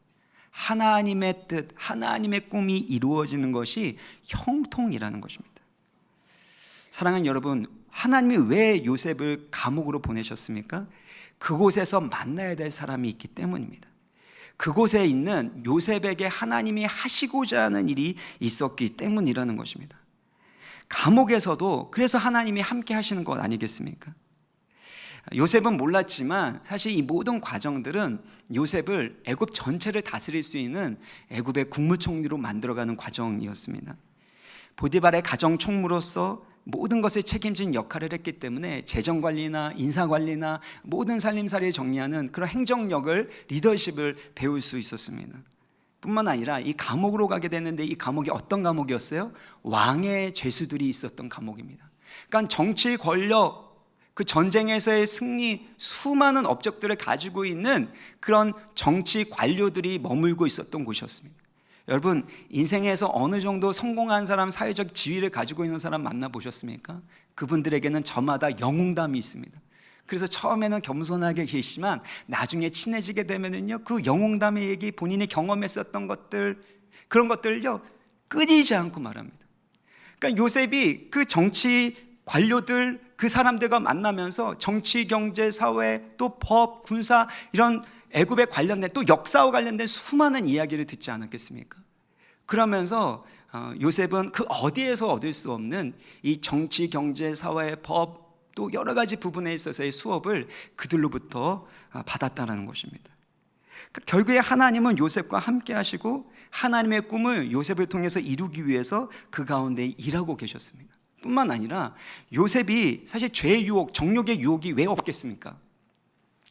하나님의 뜻, 하나님의 꿈이 이루어지는 것이 형통이라는 것입니다. 사랑하는 여러분, 하나님이 왜 요셉을 감옥으로 보내셨습니까? 그곳에서 만나야 될 사람이 있기 때문입니다. 그곳에 있는 요셉에게 하나님이 하시고자 하는 일이 있었기 때문이라는 것입니다. 감옥에서도 그래서 하나님이 함께 하시는 것 아니겠습니까? 요셉은 몰랐지만 사실 이 모든 과정들은 요셉을 애굽 전체를 다스릴 수 있는 애굽의 국무총리로 만들어가는 과정이었습니다. 보디발의 가정총무로서 모든 것을 책임진 역할을 했기 때문에 재정관리나 인사관리나 모든 살림살이를 정리하는 그런 행정력을, 리더십을 배울 수 있었습니다. 뿐만 아니라 이 감옥으로 가게 됐는데, 이 감옥이 어떤 감옥이었어요? 왕의 죄수들이 있었던 감옥입니다. 그러니까 정치 권력, 그 전쟁에서의 승리, 수많은 업적들을 가지고 있는 그런 정치 관료들이 머물고 있었던 곳이었습니다. 여러분, 인생에서 어느 정도 성공한 사람, 사회적 지위를 가지고 있는 사람 만나보셨습니까? 그분들에게는 저마다 영웅담이 있습니다. 그래서 처음에는 겸손하게 계시지만 나중에 친해지게 되면은요, 그 영웅담의 얘기, 본인이 경험했었던 것들, 그런 것들을요 끊이지 않고 말합니다. 그러니까 요셉이 그 정치 관료들, 그 사람들과 만나면서 정치, 경제, 사회, 또 법, 군사, 이런 애굽에 관련된, 또 역사와 관련된 수많은 이야기를 듣지 않았겠습니까? 그러면서 요셉은 그 어디에서 얻을 수 없는 이 정치, 경제, 사회, 법, 또 여러 가지 부분에 있어서의 수업을 그들로부터 받았다는 것입니다. 그러니까 결국에 하나님은 요셉과 함께 하시고 하나님의 꿈을 요셉을 통해서 이루기 위해서 그 가운데 일하고 계셨습니다. 뿐만 아니라 요셉이 사실 죄의 유혹, 정욕의 유혹이 왜 없겠습니까?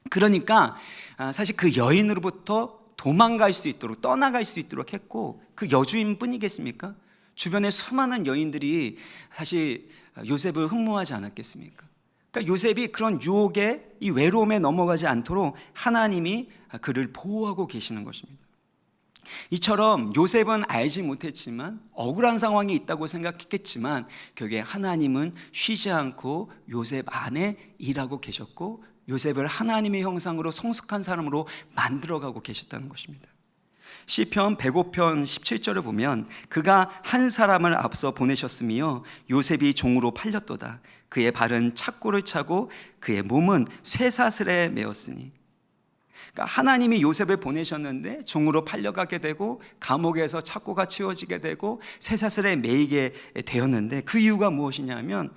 그러니까 사실 그 여인으로부터 도망갈 수 있도록, 떠나갈 수 있도록 했고, 그 여주인 뿐이겠습니까? 주변에 수많은 여인들이 사실 요셉을 흠모하지 않았겠습니까? 그러니까 요셉이 그런 유혹에, 이 외로움에 넘어가지 않도록 하나님이 그를 보호하고 계시는 것입니다. 이처럼 요셉은 알지 못했지만, 억울한 상황이 있다고 생각했겠지만, 결국에 하나님은 쉬지 않고 요셉 안에 일하고 계셨고, 요셉을 하나님의 형상으로 성숙한 사람으로 만들어가고 계셨다는 것입니다. 시편 105편 17절을 보면, 그가 한 사람을 앞서 보내셨으며 요셉이 종으로 팔렸도다. 그의 발은 착고를 차고 그의 몸은 쇠사슬에 매었으니. 그러니까 하나님이 요셉을 보내셨는데 종으로 팔려가게 되고 감옥에서 착고가 채워지게 되고 쇠사슬에 매이게 되었는데, 그 이유가 무엇이냐면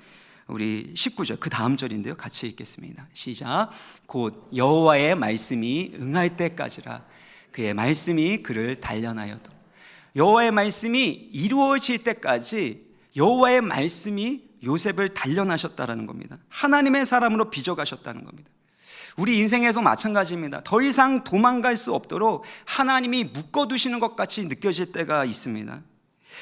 우리 19절, 그 다음 절인데요, 같이 읽겠습니다. 시작. 곧 여호와의 말씀이 응할 때까지라. 그의 말씀이 그를 단련하여도. 여호와의 말씀이 이루어질 때까지 여호와의 말씀이 요셉을 단련하셨다는 겁니다. 하나님의 사람으로 빚어가셨다는 겁니다. 우리 인생에서 마찬가지입니다. 더 이상 도망갈 수 없도록 하나님이 묶어두시는 것 같이 느껴질 때가 있습니다.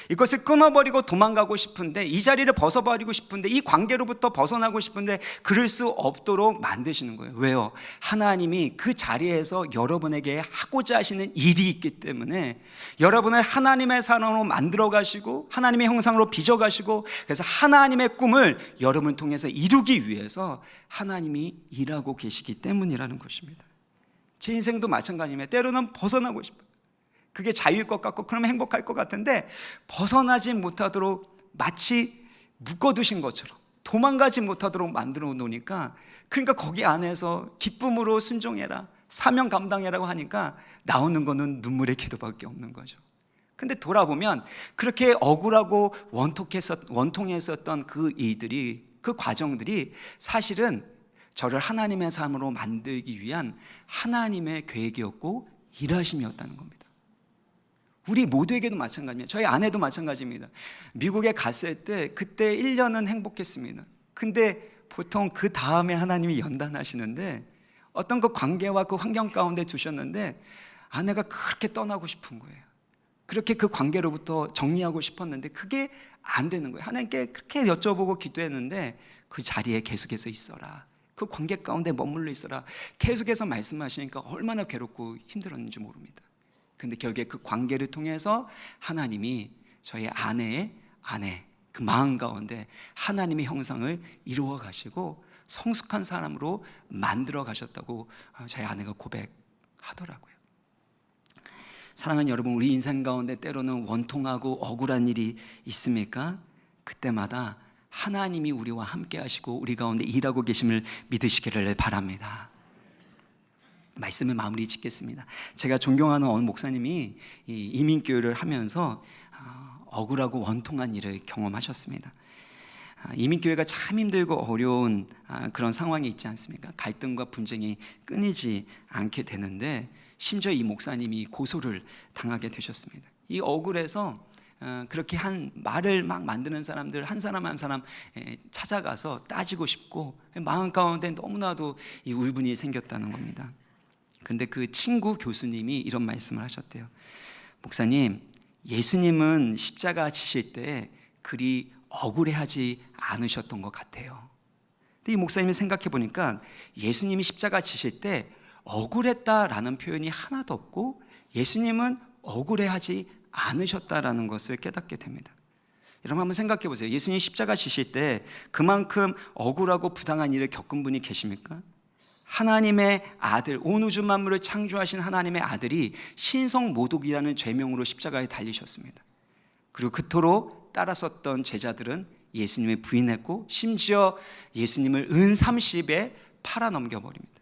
이것을 끊어버리고 도망가고 싶은데, 이 자리를 벗어버리고 싶은데, 이 관계로부터 벗어나고 싶은데 그럴 수 없도록 만드시는 거예요. 왜요? 하나님이 그 자리에서 여러분에게 하고자 하시는 일이 있기 때문에 여러분을 하나님의 사람으로 만들어 가시고 하나님의 형상으로 빚어 가시고, 그래서 하나님의 꿈을 여러분 통해서 이루기 위해서 하나님이 일하고 계시기 때문이라는 것입니다. 제 인생도 마찬가지입니다. 때로는 벗어나고 싶어요. 그게 자유일 것 같고 그러면 행복할 것 같은데 벗어나지 못하도록 마치 묶어두신 것처럼 도망가지 못하도록 만들어 놓으니까, 그러니까 거기 안에서 기쁨으로 순종해라, 사명 감당해라고 하니까 나오는 거는 눈물의 기도밖에 없는 거죠. 근데 돌아보면 그렇게 억울하고 원통했었던 그 일들이, 그 과정들이 사실은 저를 하나님의 삶으로 만들기 위한 하나님의 계획이었고 일하심이었다는 겁니다. 우리 모두에게도 마찬가지입니다. 저희 아내도 마찬가지입니다. 미국에 갔을 때 그때 1년은 행복했습니다. 근데 보통 그 다음에 하나님이 연단하시는데 어떤 그 관계와 그 환경 가운데 두셨는데 아내가 그렇게 떠나고 싶은 거예요. 그렇게 그 관계로부터 정리하고 싶었는데 그게 안 되는 거예요. 하나님께 그렇게 여쭤보고 기도했는데 그 자리에 계속해서 있어라, 그 관계 가운데 머물러 있어라 계속해서 말씀하시니까 얼마나 괴롭고 힘들었는지 모릅니다. 근데 결국에 그 관계를 통해서 하나님이 저희 아내의 그 마음 가운데 하나님의 형상을 이루어 가시고 성숙한 사람으로 만들어 가셨다고 저희 아내가 고백하더라고요. 사랑하는 여러분, 우리 인생 가운데 때로는 원통하고 억울한 일이 있습니까? 그때마다 하나님이 우리와 함께 하시고 우리 가운데 일하고 계심을 믿으시기를 바랍니다. 말씀을 마무리 짓겠습니다. 제가 존경하는 어느 목사님이 이민교회를 하면서 억울하고 원통한 일을 경험하셨습니다. 이민교회가 참 힘들고 어려운 그런 상황이 있지 않습니까? 갈등과 분쟁이 끊이지 않게 되는데 심지어 이 목사님이 고소를 당하게 되셨습니다. 이 억울해서 그렇게 한 말을 막 만드는 사람들 한 사람 한 사람 찾아가서 따지고 싶고 마음 가운데 너무나도 이 울분이 생겼다는 겁니다. 근데 그 친구 교수님이 이런 말씀을 하셨대요. 목사님, 예수님은 십자가 지실 때 그리 억울해하지 않으셨던 것 같아요. 근데 이 목사님이 생각해 보니까 예수님이 십자가 지실 때 억울했다라는 표현이 하나도 없고 예수님은 억울해하지 않으셨다라는 것을 깨닫게 됩니다. 여러분 한번 생각해 보세요. 예수님 십자가 지실 때 그만큼 억울하고 부당한 일을 겪은 분이 계십니까? 하나님의 아들, 온 우주 만물을 창조하신 하나님의 아들이 신성모독이라는 죄명으로 십자가에 달리셨습니다. 그리고 그토록 따라섰던 제자들은 예수님을 부인했고 심지어 예수님을 은 30에 팔아넘겨버립니다.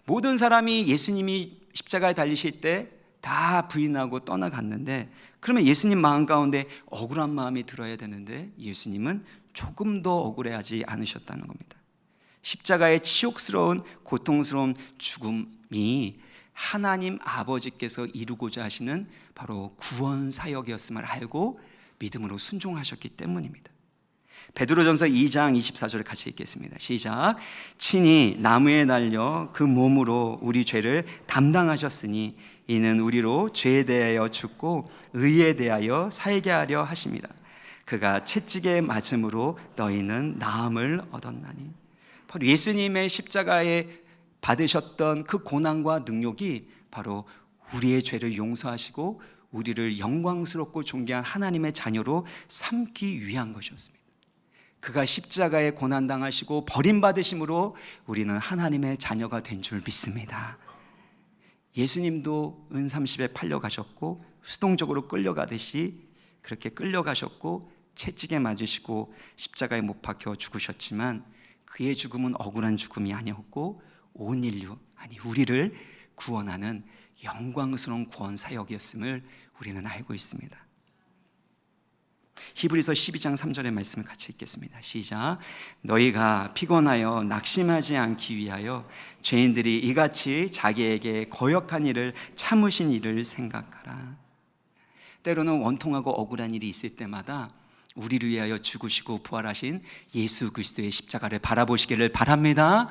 모든 사람이 예수님이 십자가에 달리실 때 다 부인하고 떠나갔는데, 그러면 예수님 마음 가운데 억울한 마음이 들어야 되는데 예수님은 조금 더 억울해하지 않으셨다는 겁니다. 십자가의 치욕스러운 고통스러운 죽음이 하나님 아버지께서 이루고자 하시는 바로 구원 사역이었음을 알고 믿음으로 순종하셨기 때문입니다. 베드로전서 2장 24절을 같이 읽겠습니다. 시작. 친히 나무에 달려 그 몸으로 우리 죄를 담당하셨으니 이는 우리로 죄에 대하여 죽고 의에 대하여 살게 하려 하심이라. 그가 채찍에 맞음으로 너희는 나음을 얻었나니. 바로 예수님의 십자가에 받으셨던 그 고난과 능력이 바로 우리의 죄를 용서하시고 우리를 영광스럽고 존귀한 하나님의 자녀로 삼기 위한 것이었습니다. 그가 십자가에 고난당하시고 버림받으심으로 우리는 하나님의 자녀가 된 줄 믿습니다. 예수님도 은 30에 팔려가셨고 수동적으로 끌려가듯이 그렇게 끌려가셨고 채찍에 맞으시고 십자가에 못 박혀 죽으셨지만 그의 죽음은 억울한 죽음이 아니었고 온 인류, 아니 우리를 구원하는 영광스러운 구원 사역이었음을 우리는 알고 있습니다. 히브리서 12장 3절의 말씀을 같이 읽겠습니다. 시작. 너희가 피곤하여 낙심하지 않기 위하여 죄인들이 이같이 자기에게 거역한 일을 참으신 일을 생각하라. 때로는 원통하고 억울한 일이 있을 때마다 우리를 위하여 죽으시고 부활하신 예수 그리스도의 십자가를 바라보시기를 바랍니다.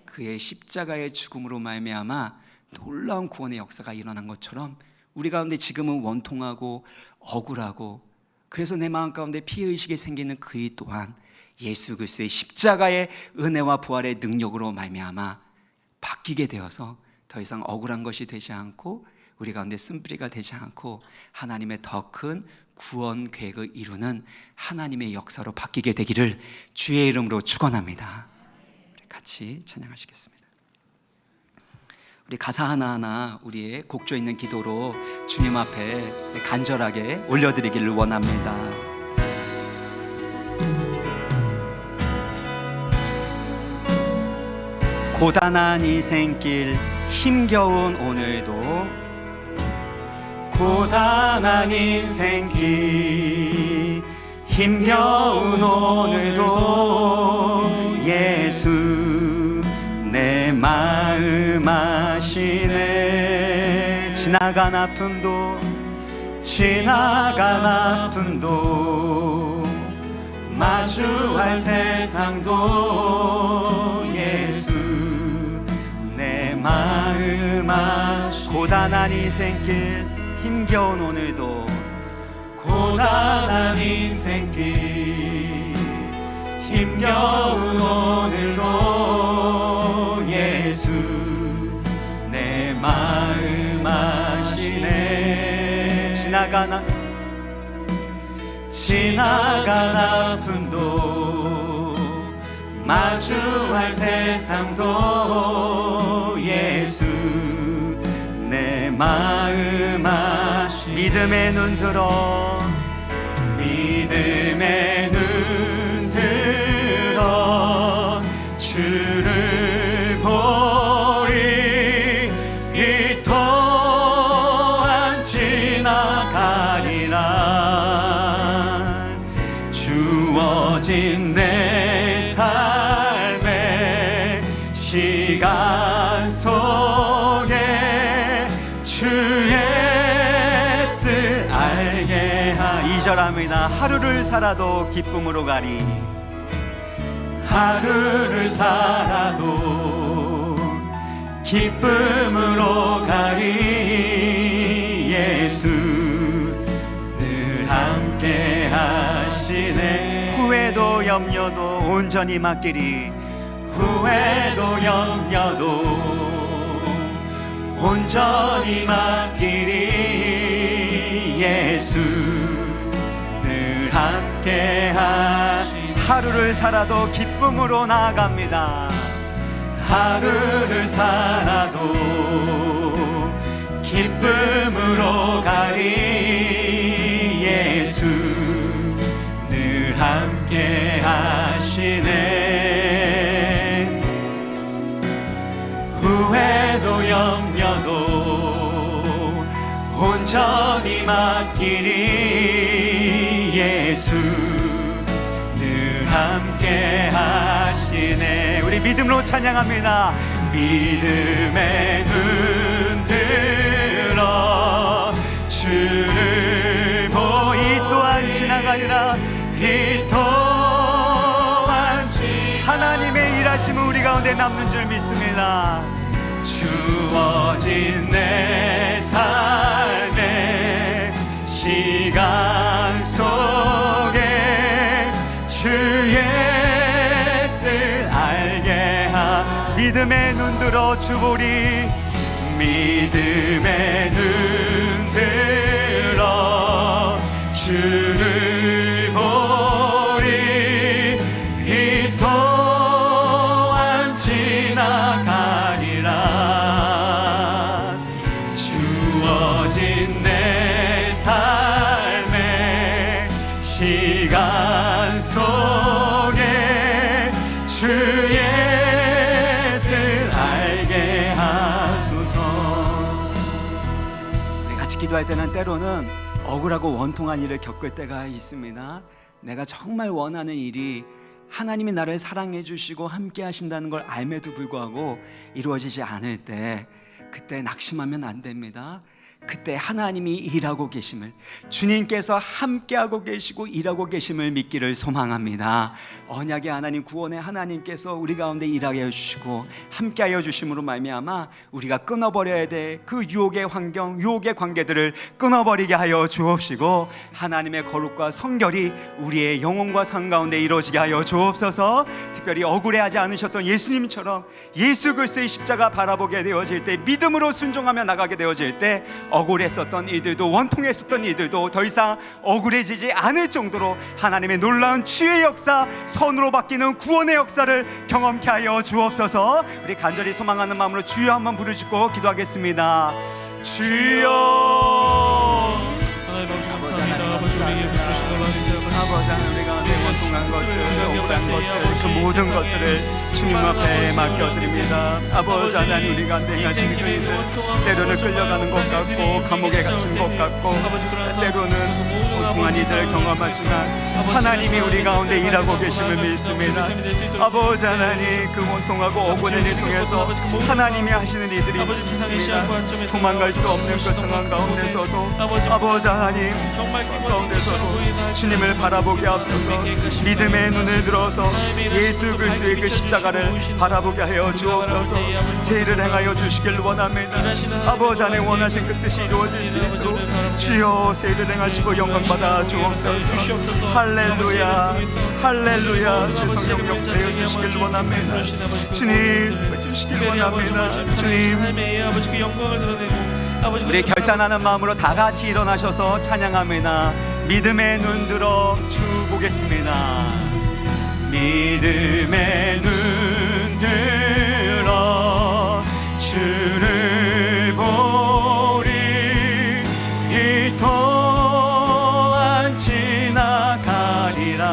그의 십자가의 죽음으로 말미암아 놀라운 구원의 역사가 일어난 것처럼 우리 가운데 지금은 원통하고 억울하고, 그래서 내 마음 가운데 피해의식이 생기는 그 일 또한 예수 그리스도의 십자가의 은혜와 부활의 능력으로 말미암아 바뀌게 되어서 더 이상 억울한 것이 되지 않고 우리 가운데 쓴뿌리가 되지 않고 하나님의 더 큰 구원 계획을 이루는 하나님의 역사로 바뀌게 되기를 주의 이름으로 축원합니다. 우리 같이 찬양하시겠습니다. 우리 가사 하나하나 우리의 곡조 있는 기도로 주님 앞에 간절하게 올려드리기를 원합니다. 고단한 인생길 힘겨운 오늘도, 고단한 인생길 힘겨운 오늘도 예수 내 마음 아시네. 지나간 아픔도 마주할 세상도 예수 내 마음 아시네. 고단한 인생길 힘겨운 오늘도, 고단한 인생길 힘겨운 오늘도 예수 내 마음 아시네. 지나간 아픔도 마주할 세상도 예수 내 마음 아시네. 믿음의 눈 들어 주를 보리. 이 또한 지나가리라. 주어진 내 삶의 시간 속에 주의 뜻 알게 하. 2절합니다. 하루를 살아도 기쁨으로 가리. 하루를 살아도 기쁨으로 가리. 예수 늘 함께 하시네. 후회도 염려도 온전히 맡기리. 후회도 염려도 온전히 맡기리. 예수 늘 함께 하시네. 하루를 살아도 기쁨으로 나아갑니다. 하루를 살아도 기쁨으로 가리. 예수 늘 함께 하시네. 후회도 염려도 온전히 맡기리. 예수 함께 하시네. 우리 믿음으로 찬양합니다. 믿음의 눈 들어 주를 보. 이 또한 지나가리라. 이 또한 하나님의 일하심은 우리 가운데 남는 줄 믿습니다. 주어진 내 삶의 시간 속에 주의 뜻 알게 하. 믿음의 눈 들어 주보리. 믿음의 눈 들어 주를 보리. 이 또한 지나가리라. 주어진 내 삶의 시간 속에 주의 뜻 알게 하소서. 우리 같이 기도할 때는 때로는 억울하고 원통한 일을 겪을 때가 있습니다. 내가 정말 원하는 일이 하나님이 나를 사랑해 주시고 함께 하신다는 걸 알매도 불구하고 이루어지지 않을 때, 그때 낙심하면 안 됩니다. 그때 하나님이 일하고 계심을, 주님께서 함께하고 계시고 일하고 계심을 믿기를 소망합니다. 언약의 하나님, 구원의 하나님께서 우리 가운데 일하게 해주시고 함께하여 주심으로 말미암아 우리가 끊어버려야 될 그 유혹의 환경, 유혹의 관계들을 끊어버리게 하여 주옵시고, 하나님의 거룩과 성결이 우리의 영혼과 삶 가운데 이루어지게 하여 주옵소서. 특별히 억울해하지 않으셨던 예수님처럼 예수 그리스도의 십자가 바라보게 되어질 때, 믿음으로 순종하며 나가게 되어질 때, 억울했었던 이들도, 원통했었던 이들도 더 이상 억울해지지 않을 정도로 하나님의 놀라운 치유의 역사, 선으로 바뀌는 구원의 역사를 경험케 하여 주옵소서. 우리 간절히 소망하는 마음으로 주여 한번 부르짖고 기도하겠습니다. 주여. 아버지, 우리가 원통한 것들, 억울한 것들, 그 모든 것들을 주님 앞에 맡겨드립니다. 아버지 하나님, 우리가 행하시는 그 일들, 때로는 끌려가는 것 같고 감옥에 갇힌 것 같고, 때로는 원통한 일들을 경험하지만 하나님이 우리 가운데 일하고 계심을 믿습니다. 아버지 하나님, 그 원통하고 억울한 일 통해서 하나님이 하시는 일들이 있습니다. 도망갈 수 없는 그 상황 가운데서도 아버지 하나님 가운데서도 주님을 바라보게 하옵소서. 믿음의 눈을 들어서 예수 그리스도의 그 십자가를 바라보게 하여 주옵소서. 세일을 행하여 주시길 원합니다. 아버지 안에 원하신 그 뜻이 이루어질 수 있도록 주여 세일을 행하시고 영광 받아 주옵소서. 할렐루야, 할렐루야. 주 성령 역사여 주시길 원합니다. 주님 주시길 원합니다. 주님, 우리 결단하는 마음으로 다 같이 일어나셔서 찬양합니다. 믿음의 눈 들어 주 보겠습니다. 믿음의 눈 들어 주를 보리. 이 또한 지나가리라.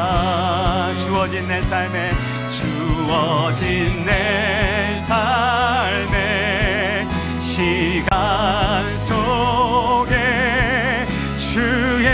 주어진 내 삶에, 주어진 내 삶에 시간 속에 주의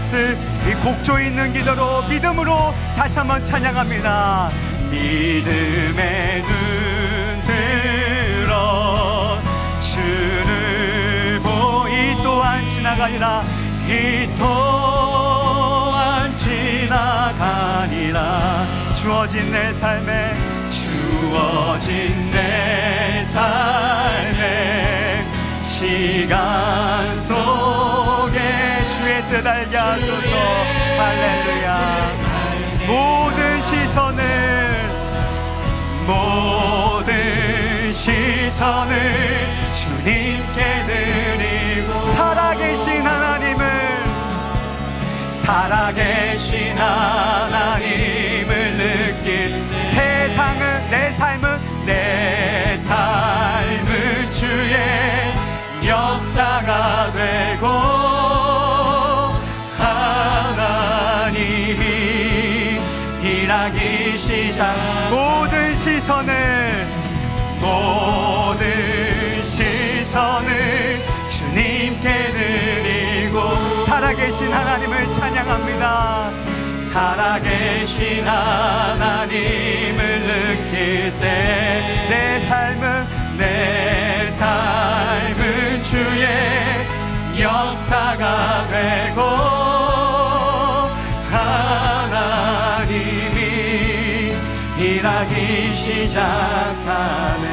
뜻, 이 곡조 있는 기도로 믿음으로 다시 한번 찬양합니다. 믿음의 눈 들어 주를 보이 또한 지나가리라. 이 또한 지나가리라. 주어진 내 삶에, 주어진 내 삶에 시간 속에 주의 뜻 알게 하소서. 할렐루야. 모든 시선을 주님께 드리고, 살아계신 하나님을 느낄 세상은, 내 삶은 주의 역사가 되고, 하나님이 일하기 시작. 모든 시선을 주님께 드리고, 살아계신 하나님을 찬양합니다. 살아계신 하나님을 느낄 때 내 삶은 주의 역사가 되고, 하나님이 일하기 시작하네.